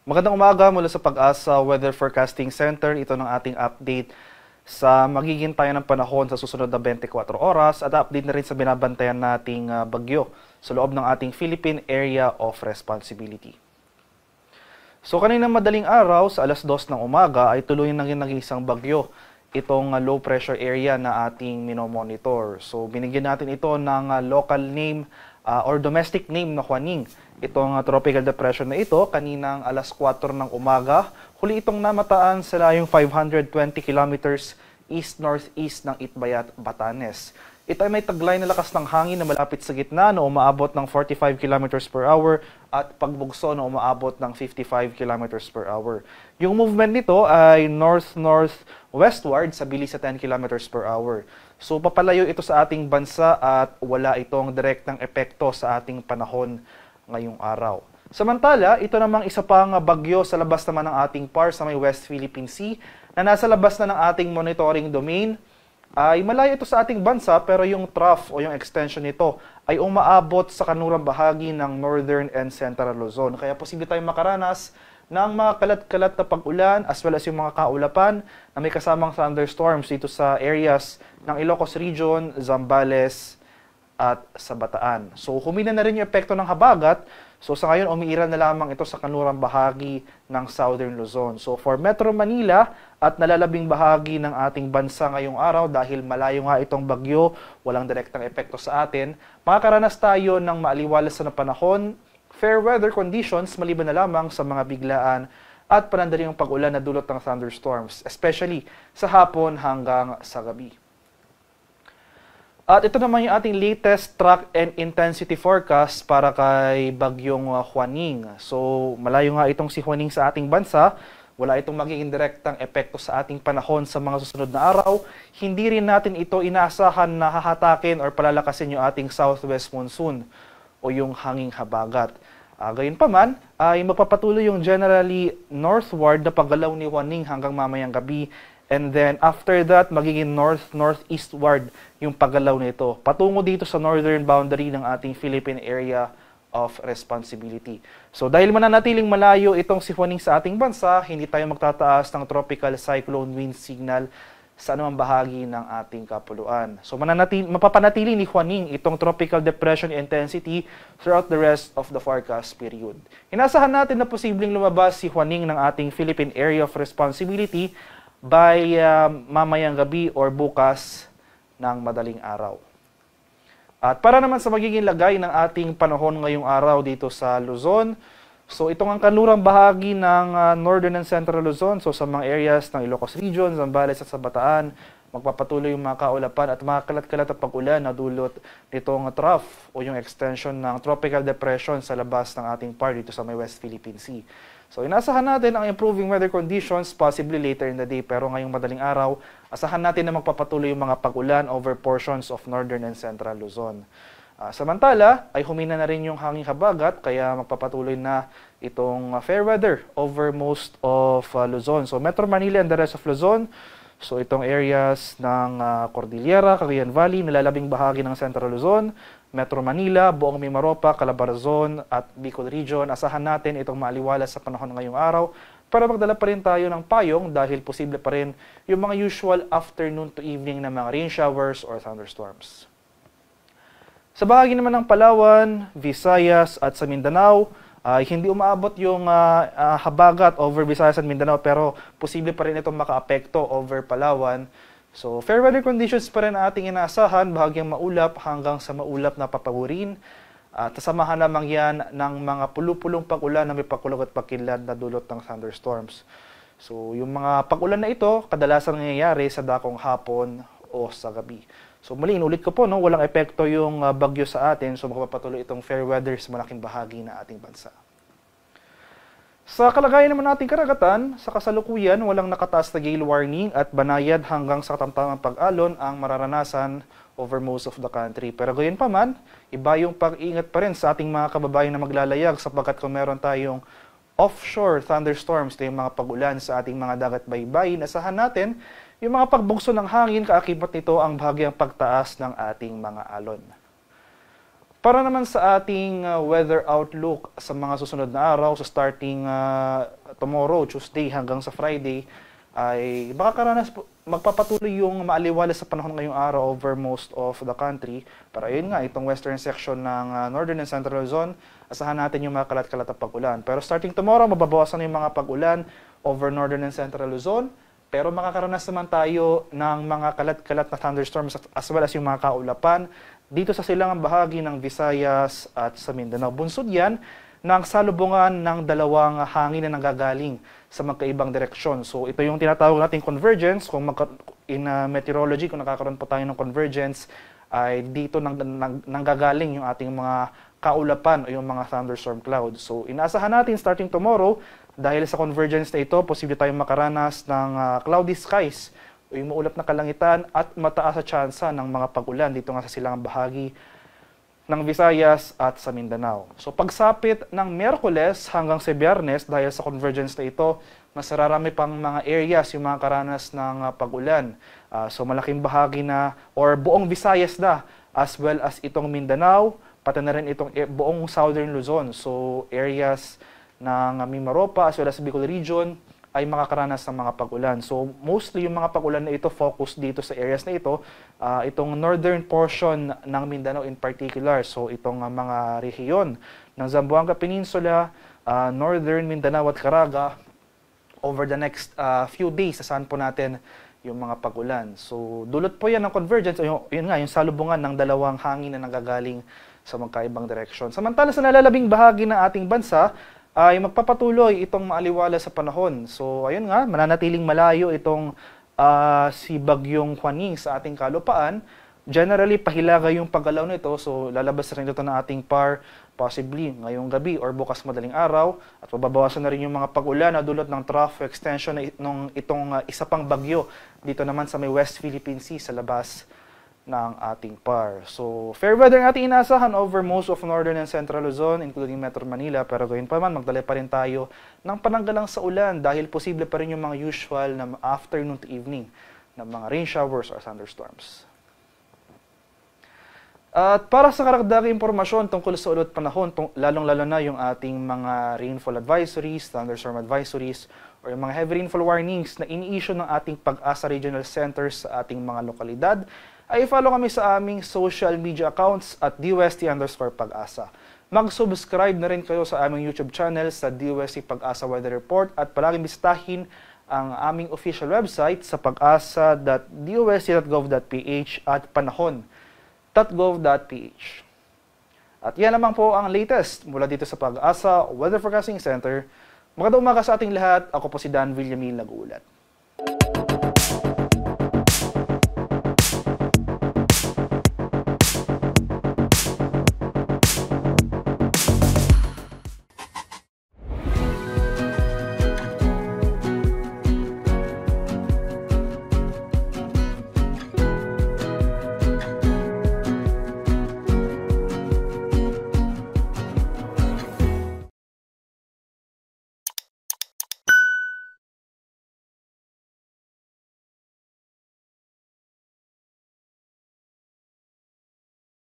Magandang umaga mula sa Pag-asa Weather Forecasting Center. Ito ng ating update sa magiging tayo ng panahon sa susunod na 24 oras at update na rin sa binabantayan nating bagyo sa loob ng ating Philippine Area of Responsibility. So kaninang madaling araw sa alas 2 ng umaga ay tuloy nang naging isang bagyo itong low pressure area na ating minomonitor. So binigyan natin ito ng local name or domestic name na Juaning. Itong tropical depression na ito, kaninang alas 4 ng umaga, huli itong namataan sa layong 520 kilometers east-northeast ng Itbayat, Batanes. Ito ay may taglay na lakas ng hangin na malapit sa gitna na umaabot ng 45 kilometers per hour at pagbugso na umaabot ng 55 kilometers per hour. Yung movement nito ay north-northwestward sa bilis sa 10 kilometers per hour. So papalayo ito sa ating bansa at wala itong direktang epekto sa ating panahon ngayong araw. Samantala, ito namang isa pang bagyo sa labas naman ng ating PAR sa may West Philippine Sea na nasa labas na ng ating monitoring domain. Ay malayo ito sa ating bansa pero yung trough o yung extension nito ay umaabot sa kanurang bahagi ng Northern and Central Luzon. Kaya posible tayong makaranas ng mga kalat-kalat na pag-ulan as well as yung mga kaulapan na may kasamang thunderstorms dito sa areas ng Ilocos Region, Zambales, at sa Bataan. So humina na rin yung epekto ng habagat. So sa ngayon umiiral na lamang ito sa kanlurang bahagi ng Southern Luzon. So for Metro Manila at nalalabing bahagi ng ating bansa ngayong araw dahil malayo nga itong bagyo, walang direktang epekto sa atin, makakaranas tayo ng maaliwalas na panahon, fair weather conditions maliban na lamang sa mga biglaan at panandaling pag-ulan na dulot ng thunderstorms, especially sa hapon hanggang sa gabi. At ito naman yung ating latest track and intensity forecast para kay bagyong Juaning. So malayo nga itong si Juaning sa ating bansa, wala itong magiging direktang epekto sa ating panahon sa mga susunod na araw. Hindi rin natin ito inaasahan na hahatakin or palalakasin yung ating southwest monsoon o yung hanging habagat. Gayunpaman, ay magpapatuloy yung generally northward na paggalaw ni Juaning hanggang mamayang gabi. And then after that, magiging north-northeastward yung paggalaw nito. Patungo dito sa northern boundary ng ating Philippine Area of Responsibility. So dahil mananatiling malayo itong si Juaning sa ating bansa, hindi tayo magtataas ng tropical cyclone wind signal sa anumang bahagi ng ating kapuluan. So mapapanatili ni Juaning itong tropical depression intensity throughout the rest of the forecast period. Inasahan natin na posibleng lumabas si Juaning ng ating Philippine Area of Responsibility by mamayang gabi or bukas ng madaling araw. At para naman sa magiging lagay ng ating panahon ngayong araw dito sa Luzon, so itong ang kanlurang bahagi ng Northern and Central Luzon, so sa mga areas ng Ilocos Region, Zambales at sa Bataan, magpapatuloy yung mga kaulapan at mga kalat-kalat at pag-ulan na dulot nitong trough o yung extension ng tropical depression sa labas ng ating PAR dito sa may West Philippine Sea. So inasahan natin ang improving weather conditions possibly later in the day pero ngayong madaling araw, asahan natin na magpapatuloy yung mga pag-ulan over portions of Northern and Central Luzon. Samantala, ay humina na rin yung hanging habagat kaya magpapatuloy na itong fair weather over most of Luzon. So Metro Manila and the rest of Luzon, so itong areas ng Cordillera, Cagayan Valley, nalalabing bahagi ng Central Luzon, Metro Manila, buong Mimaropa, Calabarzon at Bicol Region. Asahan natin itong maaliwalas sa panahon ngayong araw para magdala pa rin tayo ng payong dahil posible pa rin yung mga usual afternoon to evening na mga rain showers or thunderstorms. Sa bahagi naman ng Palawan, Visayas at sa Mindanao, hindi umaabot yung habagat over Visayas at Mindanao pero posible pa rin itong makaapekto over Palawan. So, fair weather conditions pa rin ating inaasahan, bahagyang maulap hanggang sa maulap na papagurin. At samahan naman yan ng mga pulupulong pag-ulan na may pakulog at pakilad na dulot ng thunderstorms. So, yung mga pag-ulan na ito, kadalasan nangyayari sa dakong hapon o sa gabi. So, muli, inulit ko po, no, walang epekto yung bagyo sa atin. So, magpapatuloy itong fair weather sa malaking bahagi na ating bansa. Sa kalagayan naman nating karagatan, sa kasalukuyan, walang nakataas na gale warning at banayad hanggang sa katamtamang pag-alon ang mararanasan over most of the country. Pero gayon pa man, iba yung pag-iingat pa rin sa ating mga kababayan na maglalayag sapagkat kung meron tayong offshore thunderstorms na yung mga pag-ulan sa ating mga dagat baybayin, asahan natin yung mga pagbugso ng hangin, kaakibat nito ang bahagyang pagtaas ng ating mga alon. Para naman sa ating weather outlook sa mga susunod na araw, so starting tomorrow, Tuesday hanggang sa Friday, ay magpapatuloy yung maaliwalas sa panahon ngayong araw over most of the country. Pero ayun nga, itong western section ng northern and central Luzon, asahan natin yung mga kalat-kalat na pag-ulan. Pero starting tomorrow, mababawasan yung mga pag-ulan over northern and central Luzon. Pero makakaranas naman tayo ng mga kalat-kalat na thunderstorms as well as yung mga kaulapan dito sa silangang bahagi ng Visayas at sa Mindanao. Bunsod yan ng salubungan ng dalawang hangin na nanggagaling sa magkaibang direksyon. So ito yung tinatawag nating convergence. Kung in meteorology, kung nakakaroon po tayo ng convergence, ay dito nanggagaling yung ating mga kaulapan o yung mga thunderstorm clouds. So inaasahan natin starting tomorrow, dahil sa convergence na ito, posible tayong makaranas ng cloudy skies o yung maulap na kalangitan at mataas sa tsansa ng mga pag-ulan dito nga sa silangang bahagi ng Visayas at sa Mindanao. So pagsapit ng Miyerkules hanggang sa Biyernes, dahil sa convergence na ito, mas rarami pang mga areas yung mga karanas ng pag-ulan. So malaking bahagi na or buong Visayas na, as well as itong Mindanao, pati na rin itong buong Southern Luzon. So areas ng Mimaropa as well as Bicol region ay makakaranas ng mga pag-ulan. So mostly yung mga pag-ulan na ito focus dito sa areas na ito, itong northern portion ng Mindanao in particular. So itong mga rehiyon ng Zamboanga Peninsula, northern Mindanao at Caraga, over the next few days sasaan po natin yung mga pag-ulan. So dulot po yan ng convergence, yun nga, yung salubungan ng dalawang hangin na nanggagaling sa magkaibang direksyon. Samantala sa nalalabing bahagi ng ating bansa, ay magpapatuloy itong maaliwala sa panahon. So, ayun nga, mananatiling malayo itong si Bagyong Juaning sa ating kalupaan. Generally, pahilaga yung paggalaw nito. So, lalabas rin ito ng ating PAR possibly ngayong gabi or bukas madaling araw. At mababawasan na rin yung mga pag-ulan na dulot ng trough extension ng itong isa pang bagyo dito naman sa may West Philippine Sea sa labas ng ating PAR. So, fair weather ang ating inaasahan over most of northern and central Luzon, including Metro Manila. Pero gawin pa man, magdala pa rin tayo ng pananggalang sa ulan dahil posible pa rin yung mga usual na afternoon to evening na mga rain showers or thunderstorms. At para sa karagdagang impormasyon tungkol sa ulot panahon, lalong-lalo na yung ating mga rainfall advisories, thunderstorm advisories, or yung mga heavy rainfall warnings na ini-issue ng ating Pag-asa Regional Centers sa ating mga lokalidad, ay follow kami sa aming social media accounts at DOST_Pag-asa. Mag-subscribe na rin kayo sa aming YouTube channel sa DOST Pag-asa Weather Report at palaging bisitahin ang aming official website sa pag-asa.dost.gov.ph at panahon.gov.ph. At yan naman po ang latest mula dito sa Pag-asa Weather Forecasting Center. Magandang umaga sa ating lahat. Ako po si Dan Villamil nag-uulat.